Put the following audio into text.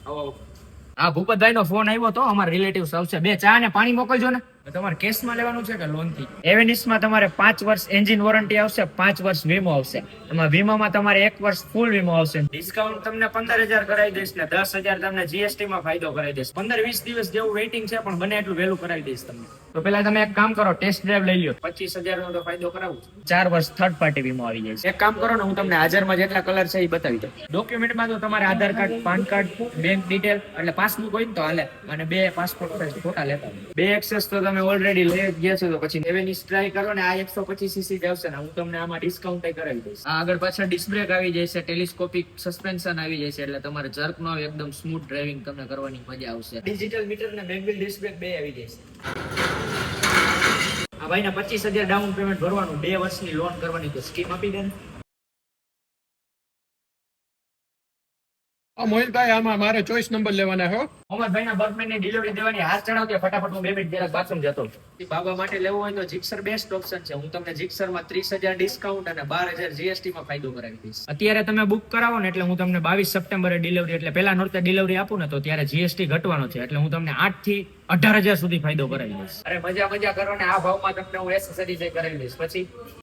હા, ભૂપતભાઈ નો ફોન આવ્યો તો અમારા રિલેટિવ્સ આવશે. બે ચા ને પાણી મોકલજો ને. તમારે કેશમાં લેવાનું છે કે લોન થી? એવેનિસમાં તમારે 5 વર્ષ એન્જિન વોરંટી આવશે, 5 વર્ષ વીમો આવશે. એમાં વીમામાં તમારે 1 વર્ષ ફૂલ વીમો આવશે. ડિસ્કાઉન્ટ તમને 15,000 કરાવી દઈશ ને 10,000 તમને જીએસટી માં ફાયદો કરાવી દઈશ. 15-20 દિવસ જેવું વેઇટિંગ છે, પણ બને એટલું વહેલું કરાવી દઈશ તમને. તો પેલા તમે એક કામ કરો, ટેસ્ટ ડ્રાઈવ લઈ લો. 25,000 નો તો ફાયદો કરાવું. 4 વર્ષ થર્ડ પાર્ટી વીમો આવી જાય છે. એક કામ કરો ને, હું તમને હાજરમાં જેટલા કલર છે એ બતાવી દઉં. ડોક્યુમેન્ટમાં તો તમારે Aadhaar card, PAN card, bank detail એટલે પાસબુક હોય ને તો હાલે, અને 2 પાસપોર્ટ સાઇઝ ફોટા લેતા. 2 એક્સેસ તો તમે ઓલરેડી લઈ જ ગયા છો, તો પછી એવેનિસ ટ્રાય કરો ને. આ 125 સીસી જ આવશે ને, હું તમને આમાં ડિસ્કાઉન્ટ કરાવી દઈશ. આ આગળ પાછળ ડિસ્ક બ્રેક આવી જાય છે, ટેલિસ્કોપિક સસ્પેન્શન આવી જાય છે, એટલે તમારે જર્ક નો આવે, એકદમ સ્મૂથ ડ્રાઇવિંગ તમને કરવાની મજા આવશે. ડિજિટલ મીટર ને બેકવ્હીલ ડિસ્ક બ્રેક બે આવી જાય છે. આ ભાઈને 25,000 ડાઉન પેમેન્ટ ભરવાનું, 2 વર્ષની લોન કરવાની, તો સ્કીમ આપી દે. મોહિતભાઈ, આમાં મારે ચોઈસ નંબર લેવાના હો. મોહમ્મદભાઈ ના બર્થડે ની ડિલિવરી દેવાની, હાથ ચડાવતી ફટાફટ હું 2 મિનિટ જરાક બાથરૂમ જતો. બાબા માટે લેવું હોય તો જીક્સર બેસ્ટ ઓપ્શન છે. હું તમને જીક્સર માં 30,000 ડિસ્કાઉન્ટ અને 12,000 જીએસટી માં ફાયદો કરાવી દઈશ. અત્યારે તમે બુક કરાવો ને એટલે હું તમને 22 સપ્ટેમ્બરે ડિલિવરી, એટલે પહેલા નોરતે ડિલિવરી આપું ને, તો ત્યારે જીએસટી ઘટવાનો છે, એટલે હું તમને 8 થી 18,000 સુધી ફાયદો કરાવી દઈશ. અરે મજા કરો ને, આ ભાવમાં તમને હું એસેસરીઝ કરાવી દઈશ. પછી